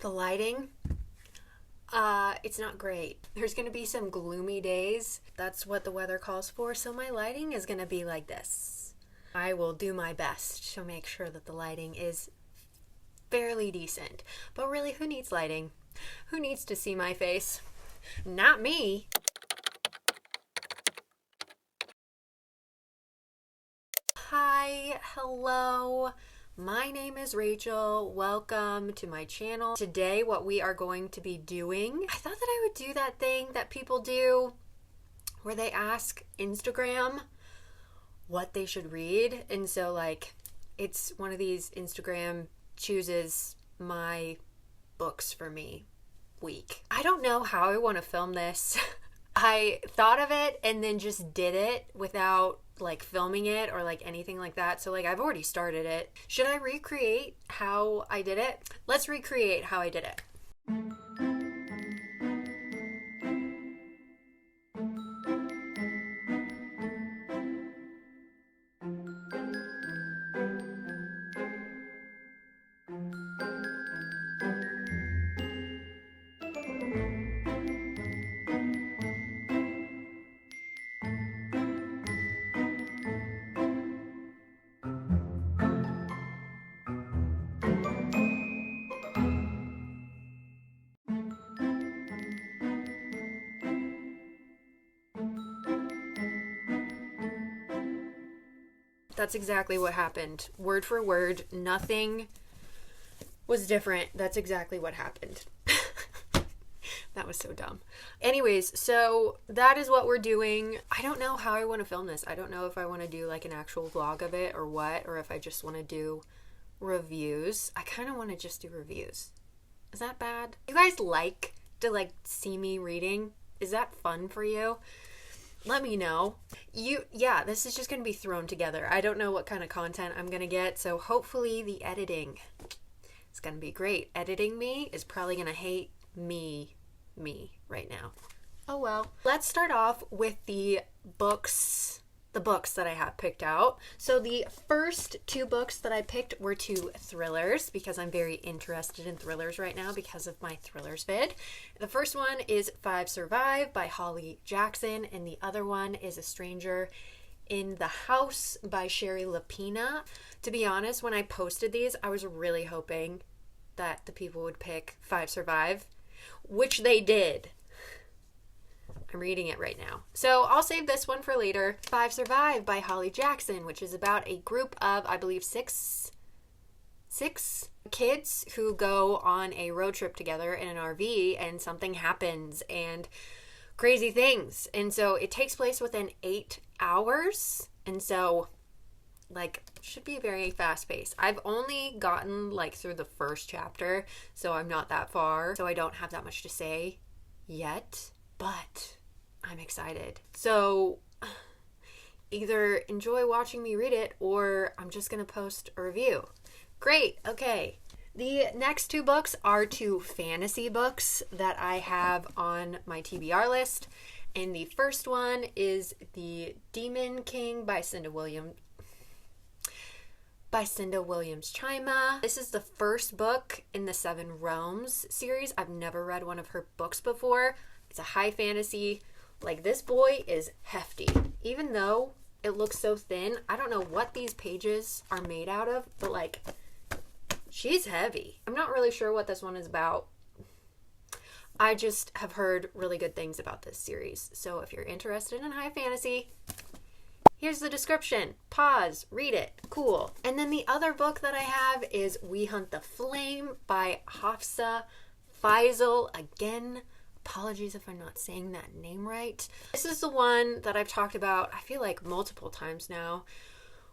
The lighting, it's not great. There's going to be some gloomy days. That's what the weather calls for. So my lighting is going to be like this. I will do my best to make sure that the lighting is fairly decent. But really, who needs lighting? Who needs to see my face? Not me. Hi, hello. My name is Rachel. Welcome to my channel. Today, what we are going to be doing, I thought that I would do that thing that people do where they ask Instagram what they should read. And so, like, it's one of these Instagram chooses my books for me week. I don't know how I want to film this. I thought of it and then just did it without like filming it or like anything like that. So like I've already started it. Should I recreate how I did it? Let's recreate how I did it. That's exactly what happened. Word for word, nothing was different. That's exactly what happened. That was so dumb. Anyways, so that is what we're doing. I don't know how I want to film this. I don't know if I want to do like an actual vlog of it or what, or if I just want to do reviews. I kind of want to just do reviews. Is that bad? You guys like to like see me reading? Is that fun for you? Let me know. This is just going to be thrown together. I don't know what kind of content I'm going to get, so hopefully the editing is going to be great. Editing me is probably going to hate me right now. Oh well. Let's start off with the books that I have picked out. So the first two books that I picked were two thrillers because I'm very interested in thrillers right now because of my thrillers vid. The first one is Five Survive by Holly Jackson, and the other one is A Stranger in the House by Shari Lapena. To be honest, when I posted these, I was really hoping that the people would pick Five Survive, which they did. I'm reading it right now. So I'll save this one for later. Five Survive by Holly Jackson, which is about a group of, I believe, six kids who go on a road trip together in an RV and something happens and crazy things. And so it takes place within 8 hours. And so like should be very fast paced. I've only gotten like through the first chapter, so I'm not that far. So I don't have that much to say yet, but I'm excited. So either enjoy watching me read it or I'm just going to post a review. Great. Okay. The next two books are two fantasy books that I have on my TBR list. And the first one is The Demon King by Cinda Williams Chima. This is the first book in the Seven Realms series. I've never read one of her books before. It's a high fantasy. Like, this boy is hefty. Even though it looks so thin, I don't know what these pages are made out of, but like, she's heavy. I'm not really sure what this one is about. I just have heard really good things about this series. So if you're interested in high fantasy, here's the description. Pause, read it. Cool. And then the other book that I have is We Hunt the Flame by Hafsah. Faizal. Again, apologies if I'm not saying that name right. This is the one that I've talked about, I feel like multiple times now,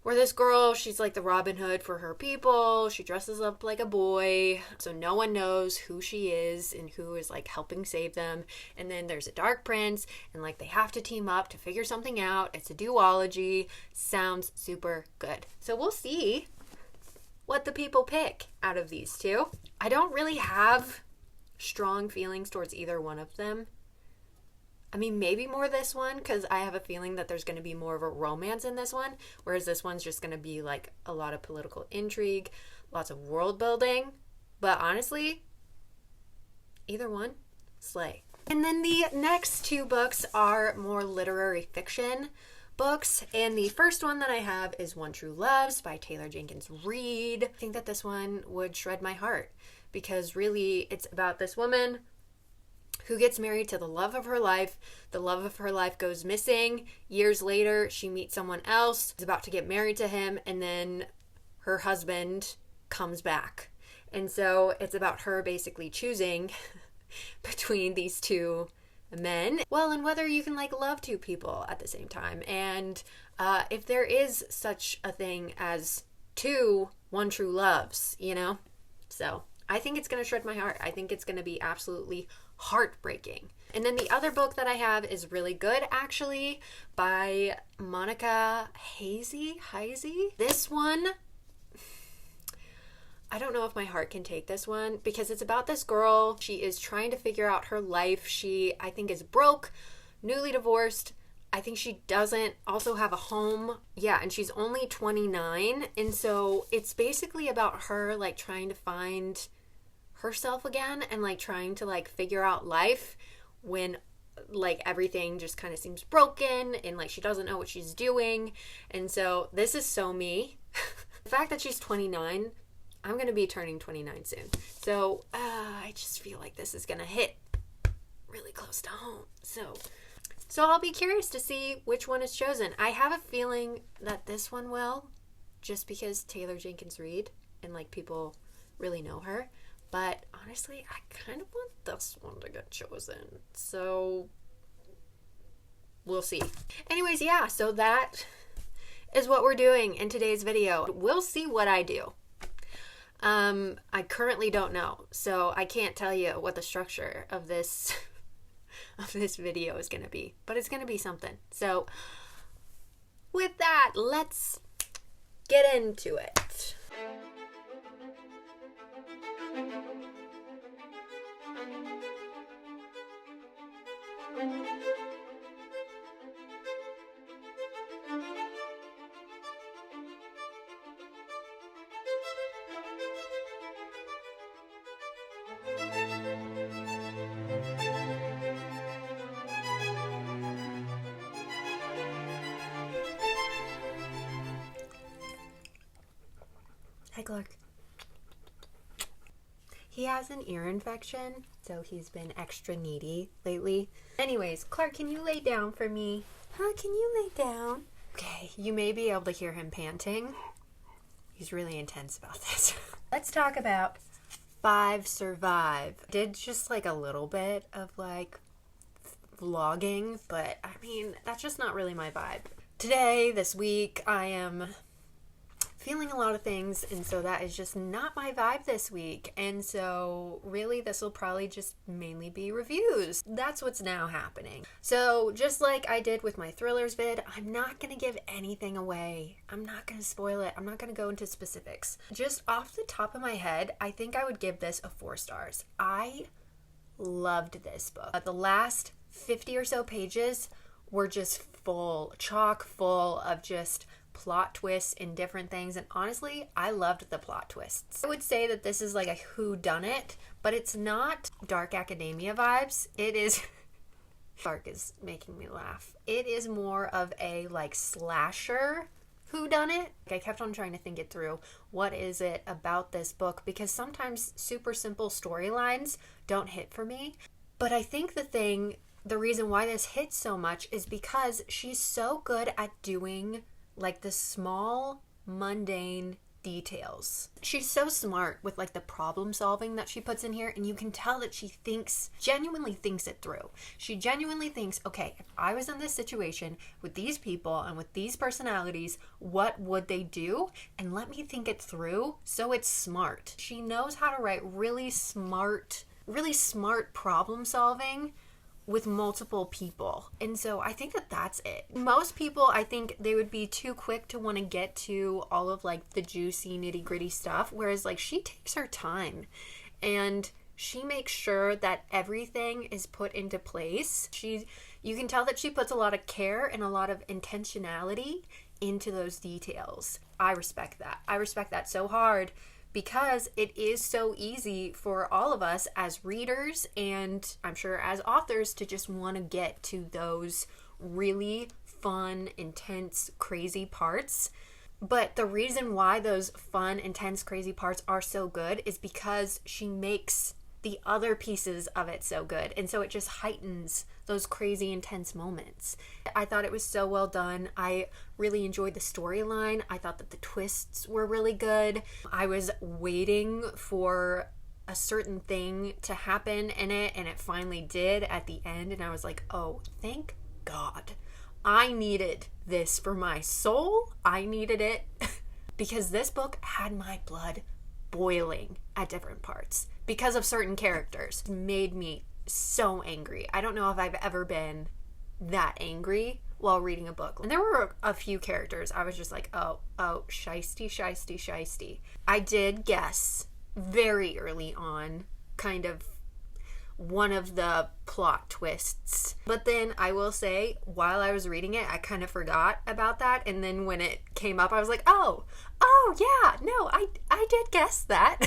where this girl, she's like the Robin Hood for her people. She dresses up like a boy, so no one knows who she is and who is like helping save them. And then there's a dark prince, and like they have to team up to figure something out. It's a duology. Sounds super good. So we'll see what the people pick out of these two. I don't really have strong feelings towards either one of them. I mean, maybe more this one, because I have a feeling that there's going to be more of a romance in this one, whereas this one's just going to be like a lot of political intrigue, lots of world building. But honestly, Either one, slay. And then the next two books are more literary fiction books, and the first one that I have is One True Loves by Taylor Jenkins Reid. I think that this one would shred my heart because really it's about this woman who gets married to the love of her life. The love of her life goes missing. Years later, she meets someone else, is about to get married to him, and then her husband comes back. And so it's about her basically choosing between these two men. Well, and whether you can like love two people at the same time. And if there is such a thing as two one true loves, you know? So I think it's going to shred my heart. I think it's going to be absolutely heartbreaking. And then the other book that I have is really good, actually, by Monica Heisey. This one, I don't know if my heart can take this one because it's about this girl. She is trying to figure out her life. She, I think, is broke, newly divorced. I think she doesn't also have a home. Yeah, and she's only 29. And so it's basically about her like trying to find herself again and like trying to like figure out life when like everything just kind of seems broken and like she doesn't know what she's doing. And so this is so me. The fact that she's 29, I'm going to be turning 29 soon. So I just feel like this is going to hit really close to home. So I'll be curious to see which one is chosen. I have a feeling that this one will, just because Taylor Jenkins Reid and like people really know her. But honestly, I kind of want this one to get chosen. So we'll see. Anyways, yeah, so that is what we're doing in today's video. We'll see what I do. I currently don't know, so I can't tell you what the structure of this video is going to be, but it's going to be something. So with that, let's get into it. Hi, Clark. He has an ear infection, so he's been extra needy lately. Anyways, Clark, can you lay down for me? Huh? Can you lay down? Okay, you may be able to hear him panting. He's really intense about this. Let's talk about 5 Survive. Did just like a little bit of like vlogging, but I mean, that's just not really my vibe. Today, this week, I am feeling a lot of things, and so that is just not my vibe this week. And so really this will probably just mainly be reviews. That's what's now happening. So just like I did with my thrillers vid, I'm not gonna give anything away. I'm not gonna spoil it. I'm not gonna go into specifics. Just off the top of my head, I think I would give this a 4 stars. I loved this book. The last 50 or so pages were just chock full of just plot twists and different things, and honestly, I loved the plot twists. I would say that this is like a whodunit, but it's not dark academia vibes. It is dark is making me laugh. It is more of a like slasher whodunit. I kept on trying to think it through. What is it about this book? Because sometimes super simple storylines don't hit for me. But I think the reason why this hits so much is because she's so good at doing like the small, mundane details. She's so smart with like the problem solving that she puts in here, and you can tell that she genuinely thinks it through. She genuinely thinks, okay, if I was in this situation with these people and with these personalities, what would they do? And let me think it through so it's smart. She knows how to write really smart problem solving with multiple people. And so I think that that's it. Most people, I think they would be too quick to want to get to all of like the juicy nitty gritty stuff. Whereas like she takes her time and she makes sure that everything is put into place. You can tell that she puts a lot of care and a lot of intentionality into those details. I respect that. I respect that so hard because it is so easy for all of us as readers and I'm sure as authors to just want to get to those really fun, intense, crazy parts. But the reason why those fun, intense, crazy parts are so good is because she makes the other pieces of it so good. And so it just heightens those crazy, intense moments. I thought it was so well done. I really enjoyed the storyline. I thought that the twists were really good. I was waiting for a certain thing to happen in it, and it finally did at the end. And I was like, oh, thank God. I needed this for my soul. I needed it because this book had my blood boiling at different parts because of certain characters. It made me so angry. I don't know if I've ever been that angry while reading a book. And there were a few characters I was just like, oh, shiesty. I did guess very early on kind of one of the plot twists. But then I will say, while I was reading it, I kind of forgot about that. And then when it came up, I was like, oh yeah, no, I did guess that.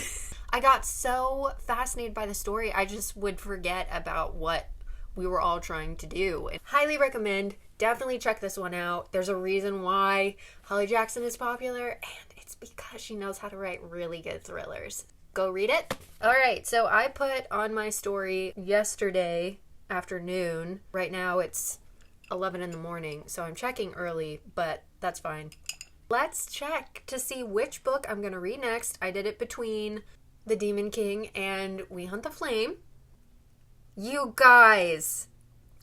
I got so fascinated by the story, I just would forget about what we were all trying to do. And highly recommend. Definitely check this one out. There's a reason why Holly Jackson is popular, and it's because she knows how to write really good thrillers. Go read it. All right, so I put on my story yesterday afternoon. Right now it's 11 in the morning, so I'm checking early, but that's fine. Let's check to see which book I'm going to read next. I did it between The Demon King and We Hunt the Flame. You guys!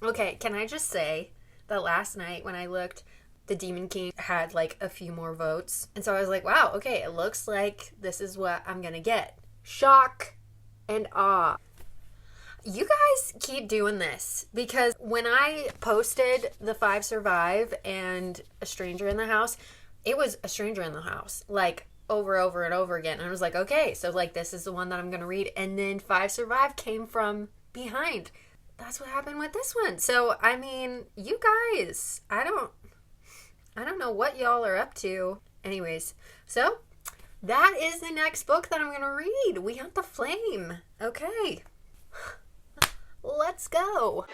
Okay, can I just say that last night when I looked, The Demon King had like a few more votes. And so I was like, wow, okay, it looks like this is what I'm going to get. Shock and awe. You guys keep doing this because when I posted The 5 Survive and A Stranger in the House, it was A Stranger in the House, like over and over again. And I was like, okay, so like this is the one that I'm going to read. And then 5 Survive came from behind. That's what happened with this one. So, I mean, you guys, I don't know what y'all are up to. Anyways, so that is the next book that I'm going to read. We Hunt the Flame. Okay. Let's go.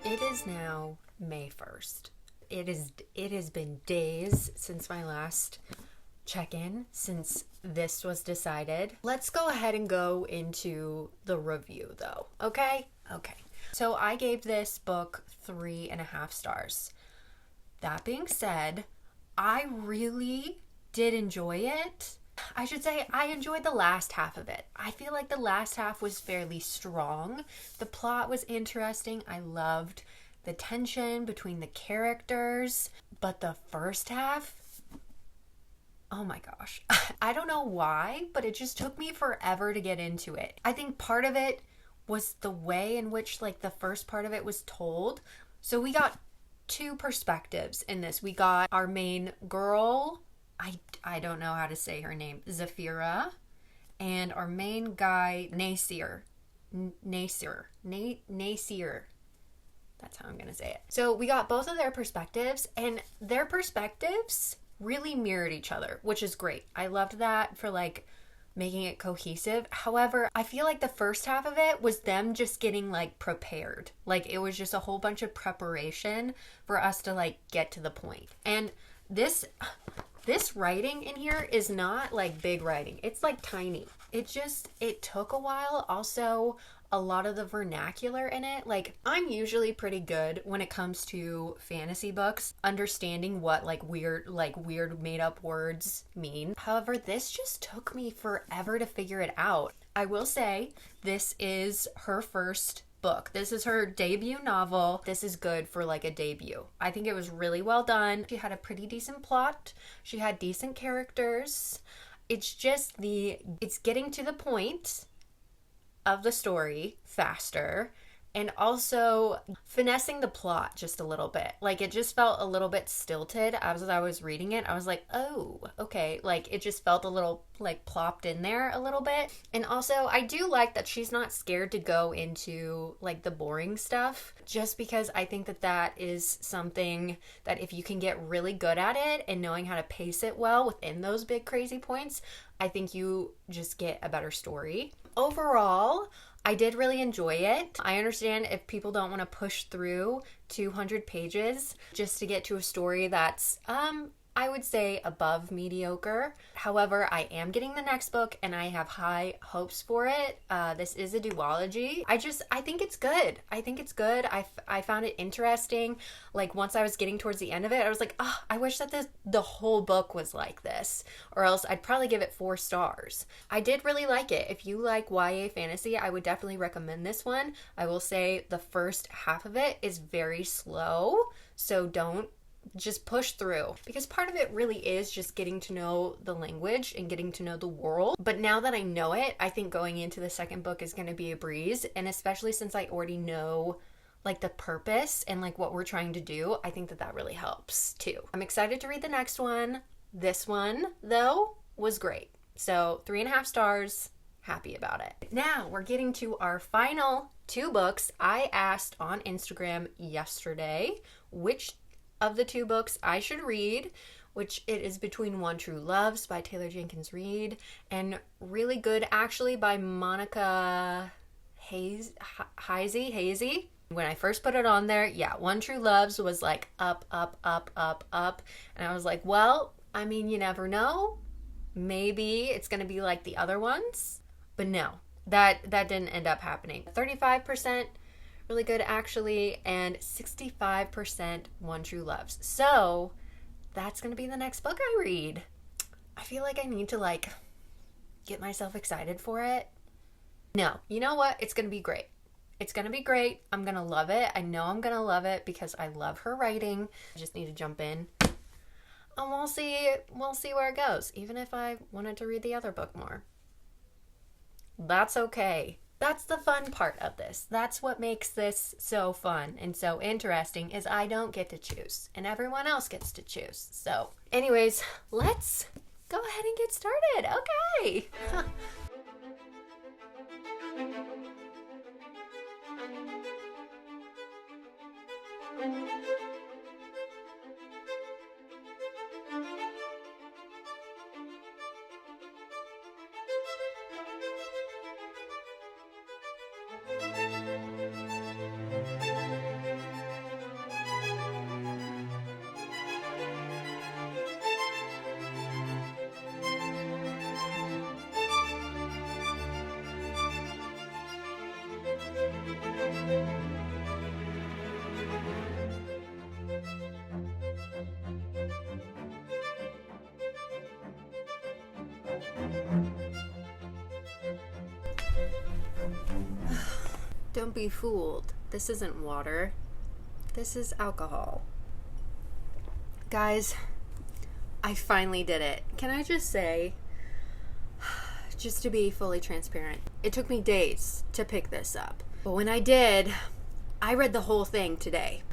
It is now May 1st. It has been days since my last check-in, since this was decided. Let's go ahead and go into the review though, okay? Okay. So I gave this book 3.5 stars. That being said, I really did enjoy it. I should say I enjoyed the last half of it. I feel like the last half was fairly strong. The plot was interesting. I loved the tension between the characters. But the first half, oh my gosh. I don't know why, but it just took me forever to get into it. I think part of it was the way in which like the first part of it was told. So we got two perspectives in this. We got our main girl, I don't know how to say her name, Zafira, and our main guy, Nasir. That's how I'm going to say it. So we got both of their perspectives, and their perspectives really mirrored each other, which is great. I loved that for like making it cohesive. However, I feel like the first half of it was them just getting like prepared. Like it was just a whole bunch of preparation for us to like get to the point. And this writing in here is not like big writing. It's like tiny. It took a while. Also, a lot of the vernacular in it. Like, I'm usually pretty good when it comes to fantasy books, understanding what like weird made up words mean. However, this just took me forever to figure it out. I will say this is her first book. This is her debut novel. This is good for like a debut. I think it was really well done. She had a pretty decent plot. She had decent characters. It's just it's getting to the point of the story faster, and also finessing the plot just a little bit. Like, it just felt a little bit stilted as I was reading it. I was like, oh, okay. Like, it just felt a little, like, plopped in there a little bit. And also, I do like that she's not scared to go into, like, the boring stuff, just because I think that that is something that if you can get really good at it and knowing how to pace it well within those big crazy points, I think you just get a better story. Overall, I did really enjoy it. I understand if people don't want to push through 200 pages just to get to a story that's, I would say, above mediocre. However, I am getting the next book and I have high hopes for it. This is a duology. I think it's good. I think it's good. I found it interesting. Like, once I was getting towards the end of it, I was like, oh, I wish that the whole book was like this, or else I'd probably give it 4 stars. I did really like it. If you like YA fantasy, I would definitely recommend this one. I will say the first half of it is very slow, so don't just push through, because part of it really is just getting to know the language and getting to know the world. But now that I know it, I think going into the second book is going to be a breeze, and especially since I already know like the purpose and like what we're trying to do, I think that that really helps too. I'm excited to read the next one. This one though was great, so 3.5 stars. Happy about it. Now we're getting to our final 2 books. I asked on Instagram yesterday which of the 2 books I should read, which it is between One True Loves by Taylor Jenkins Reid and Really Good Actually by Monica Heisey. When I first put it on there, yeah, One True Loves was like up. And I was like, well, I mean, you never know. Maybe it's going to be like the other ones. But no, that didn't end up happening. 35% Really Good Actually and 65% One True Loves. So that's going to be the next book I read. I feel like I need to like get myself excited for it. No, you know what? It's going to be great. It's going to be great. I'm going to love it. I know I'm going to love it because I love her writing. I just need to jump in. And we'll see where it goes. Even if I wanted to read the other book more. That's okay. That's the fun part of this. That's what makes this so fun and so interesting, is I don't get to choose and everyone else gets to choose. So anyways, let's go ahead and get started. Okay. Don't be fooled. This isn't water. This is alcohol. Guys, I finally did it. Can I just say, just to be fully transparent, it took me days to pick this up. But when I did, I read the whole thing today.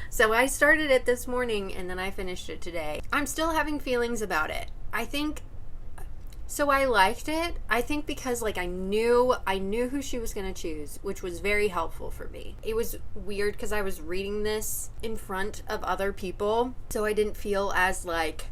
So I started it this morning and then I finished it today. I'm still having feelings about it. So I liked it, I think, because like I knew who she was going to choose, which was very helpful for me. It was weird because I was reading this in front of other people, so I didn't feel as like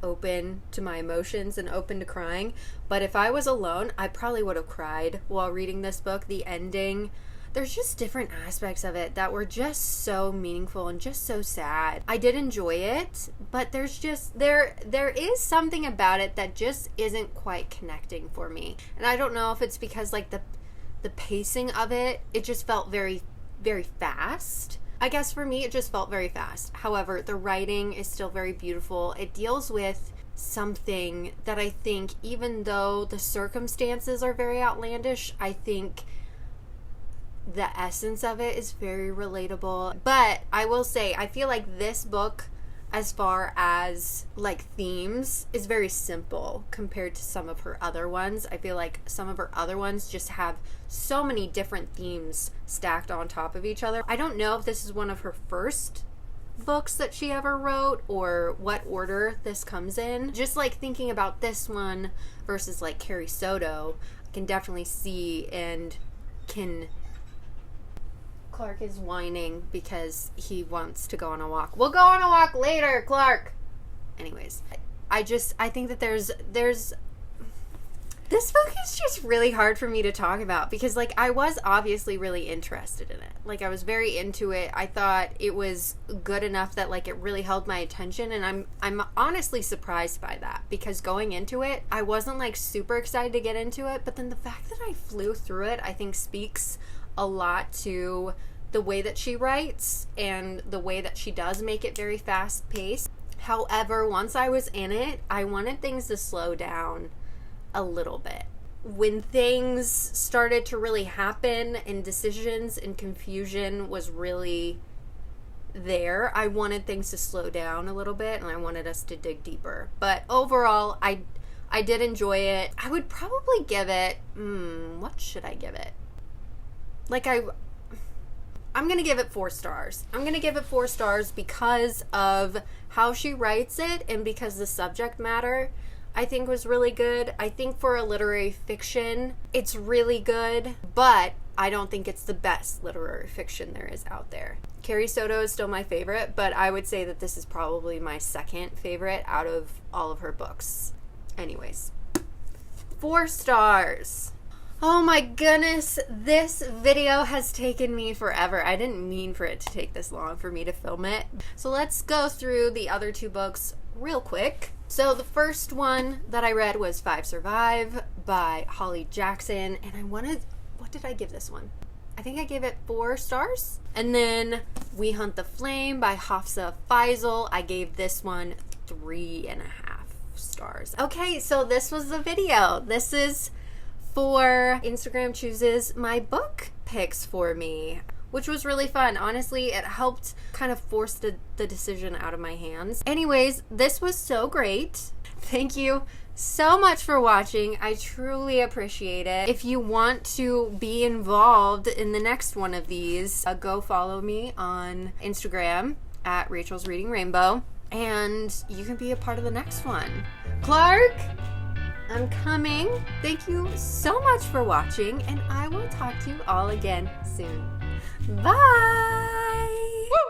open to my emotions and open to crying. But if I was alone, I probably would have cried while reading this book. The ending, there's just different aspects of it that were just so meaningful and just so sad. I did enjoy it, but there's just, there is something about it that just isn't quite connecting for me. And I don't know if it's because like the pacing of it just felt very, very fast. I guess for me, it just felt very fast. However, the writing is still very beautiful. It deals with something that I think, even though the circumstances are very outlandish, I think the essence of it is very relatable. But I will say, I feel like this book as far as like themes is very simple compared to some of her other ones. I feel like some of her other ones just have so many different themes stacked on top of each other. I don't know if this is one of her first books that she ever wrote or what order this comes in. Just like thinking about this one versus like Carrie Soto, I can definitely see and can... Clark is whining because he wants to go on a walk. We'll go on a walk later, Clark. Anyways, I think that there's this book is just really hard for me to talk about because like I was obviously really interested in it. Like I was very into it. I thought it was good enough that like it really held my attention, and I'm honestly surprised by that because going into it, I wasn't like super excited to get into it, but then the fact that I flew through it, I think speaks a lot to the way that she writes and the way that she does make it very fast paced. However, once I was in it, I wanted things to slow down a little bit. When things started to really happen and decisions and confusion was really there, I wanted things to slow down a little bit and I wanted us to dig deeper. But overall, I did enjoy it. I would probably give it, what should I give it? Like I'm going to give it 4 stars. I'm going to give it 4 stars because of how she writes it and because the subject matter I think was really good. I think for a literary fiction, it's really good, but I don't think it's the best literary fiction there is out there. Carrie Soto is still my favorite, but I would say that this is probably my second favorite out of all of her books. Anyways, 4 stars. Oh my goodness, this video has taken me forever. I didn't mean for it to take this long for me to film it. So let's go through the other 2 books real quick. So the first one that I read was 5 Survive by Holly Jackson, and what did I give this one? I think I gave it 4 stars. And then We Hunt the Flame by Hafsah Faizal. I gave this one 3.5 stars. Okay, so this was the video. This is for Instagram chooses my book picks for me, which was really fun. Honestly, it helped kind of force the decision out of my hands. Anyways, this was so great. Thank you so much for watching. I truly appreciate it. If you want to be involved in the next one of these, go follow me on Instagram at Rachel's Reading Rainbow, and you can be a part of the next one. Clark, I'm coming. Thank you so much for watching, and I will talk to you all again soon. Bye!